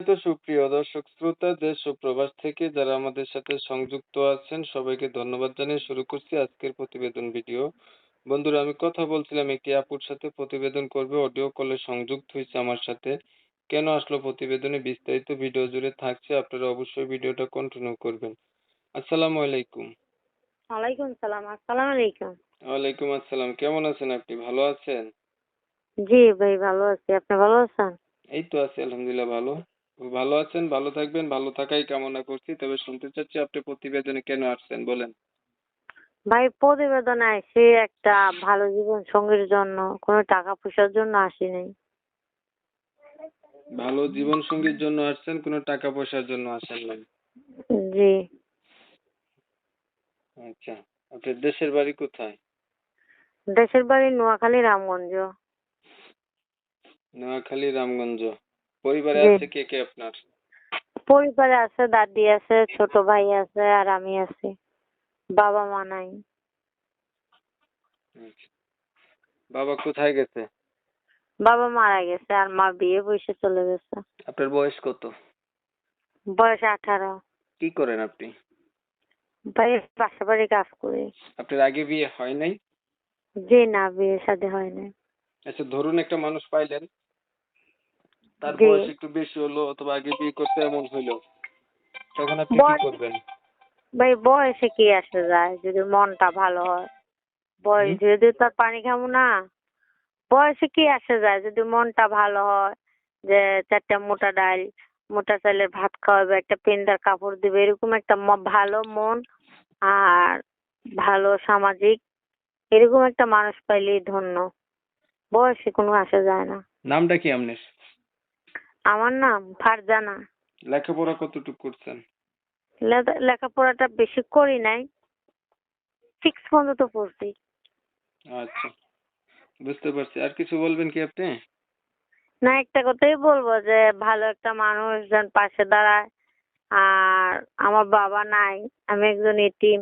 তো সুপ্রিয় দর্শক শ্রোতা দেশ ও প্রবাস থেকে যারা আমাদের সাথে সংযুক্ত আছেন সবাইকে ধন্যবাদ জানিয়ে শুরু করছি আজকের প্রতিবেদন ভিডিও। বন্ধুরা আমি কথা বলছিলাম একটি আপুর সাথে প্রতিবেদন করবে অডিও কলে সংযুক্ত হয়েছে আমার সাথে। কেন আসলো প্রতিবেদনে বিস্তারিত ভিডিও জুড়ে থাকছে আপনারা অবশ্যই ভিডিওটা কন্টিনিউ করবেন। আসসালামু আলাইকুম। ওয়ালাইকুম সালাম। আসসালামু আলাইকুম। ওয়ালাইকুম আসসালাম। কেমন আছেন আপনি? ভালো আছেন? জি ভাই, ভালো আছি। আপনি ভালো আছেন? এই তো আছি আলহামদুলিল্লাহ ভালো। ভালো আছেন, ভালো থাকবেন, ভালো থাকাই কামনা করছি। তবে শুনতে চাচ্ছি আপনি প্রতিবেদনে কেন আসছেন বলেন? ভাই, প্রতিবেদনে আসছি একটা ভালো জীবন সঙ্গীর জন্য, কোনো টাকা পয়সার জন্য আসি নাই। ভালো জীবনসঙ্গীর জন্য আসছেন, কোনো টাকা পয়সার জন্য আসেন নাই। জি। আচ্ছা। আপনার দেশের বাড়ি কোথায়? দেশের বাড়ি নোয়াখালী, রামগঞ্জ। নোয়াখালী, রামগঞ্জ। পরিবারে জি। আছে কে কে আপনার? পরিবারে আছে দাদি আছে, ছোট ভাই আছে, আর আমি আছি। বাবা মা নাই। আচ্ছা। বাবা কোথায় গেছে? বাবা মারা গেছে আর মা বিয়ে বসে চলে গেছে। আপনার বয়স কত? বয়স 18। কি করেন আপনি? ভাই, বাসা বাড়ি কাজ করি। আপনার আগে বিয়ে হয় নাই? জি না, বিয়ে শাদী হয় নাই। আচ্ছা ধরুন একটা মানুষ পাইলেন, তার জি। বয়স একটু বেশি হলো অথবা আগে বিয়ে করতে এমন হইলো, তখন আপনি কি বয়স করবেন? ভাই, বয়সে কি আসে যায় যদি মনটা ভালো হয়। বয়স হুম? যদি তার পানি খাবো না। বয়সে কি আসে যায় যদি মনটা ভালো হয়, যে 4টা মোটা ডাল, মোটা চালের ভাত খাওয়াবে, একটা পেন্দার কাপড় দিবে, এরকম একটা ভালো মন আর ভালো সামাজিক, এরকম একটা মানুষ পাইলেই ধন্য। বয়সে কোনো আসে যায় না। নামটা কি আপনার? আমার নাম ফারজানা। লেখাপড়া কতটুকু করছেন? লেখাপড়াটা বেশি করি নাই, 6 পর্যন্ত পড়ছি। আচ্ছা, বুঝতে পারছি। আর কিছু বলবেন কি আপনি? না, একটা কথাই বলবো যে ভালো একটা মানুষ যেন পাশে দাঁড়ায়। আর আমার বাবা নাই, আমি একজন এতিম,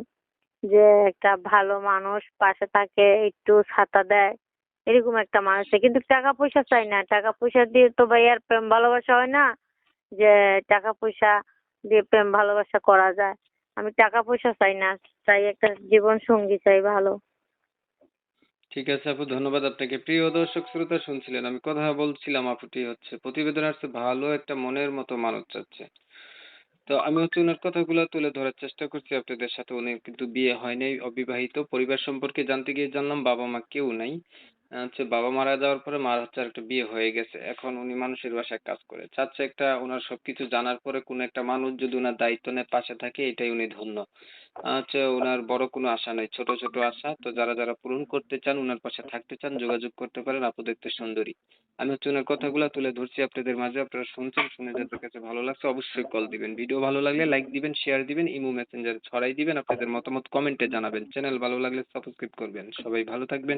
যে একটা ভালো মানুষ পাশে থাকে, একটু ছাতা দেয়, এরকম একটা মানুষ চাই। কিন্তু টাকা পয়সা চাই না। টাকা পয়সা দিয়ে তো ভাই আর প্রেম ভালোবাসা হয় না, যে টাকা পয়সা দিয়ে প্রেম ভালোবাসা করা যায়। আমি টাকা পয়সা চাই না, চাই একটা জীবন সঙ্গী চাই ভালো। ঠিক আছে আপু, ধন্যবাদ আপনাকে। প্রিয় দর্শক শ্রোতা শুনছিলেন, আমি কথা বলছিলাম আপুটি হচ্ছে প্রতিবেদন আসছে ভালো একটা মনের মতো মানুষ চাচ্ছে। তো আমি হচ্ছে উনার কথাগুলো তুলে ধরার চেষ্টা করছি আপনাদের সাথে। উনি কিন্তু বিয়ে হয় নাই, অবিবাহিত। পরিবার সম্পর্কে জানতে গিয়ে জানলাম বাবা মা কেউ নাই। হচ্ছে বাবা মারা যাওয়ার পরে মার হচ্ছে আরেকটা বিয়ে হয়ে গেছে। এখন উনি মানুষের বাসায় কাজ করে। চাচ্ছে একটা উনার সবকিছু জানার পরে কোনো একটা মানুষ যদি উনার দায়িত্ব নেয় পাশে থাকে, এটাই উনি ধন্য। হচ্ছে উনার বড় কোনো আশা নাই, ছোট ছোট আশা। তো যারা যারা পূরণ করতে চান, উনার পাশে থাকতে চান, যোগাযোগ করতে পারেন। আপু দেখতে সুন্দরী। আমি হচ্ছে উনার কথাগুলা তুলে ধরছি আপনাদের মাঝে। আপনারা শুনছেন, শুনে যাদের কাছে ভালো লাগছে অবশ্যই কল দিবেন। ভিডিও ভালো লাগলে লাইক দিবেন, শেয়ার দিবেন, ইমো মেসেঞ্জারে ছড়াই দিবেন। আপনাদের মতামত কমেন্টে জানাবেন। চ্যানেল ভালো লাগলে সাবস্ক্রাইব করবেন। সবাই ভালো থাকবেন।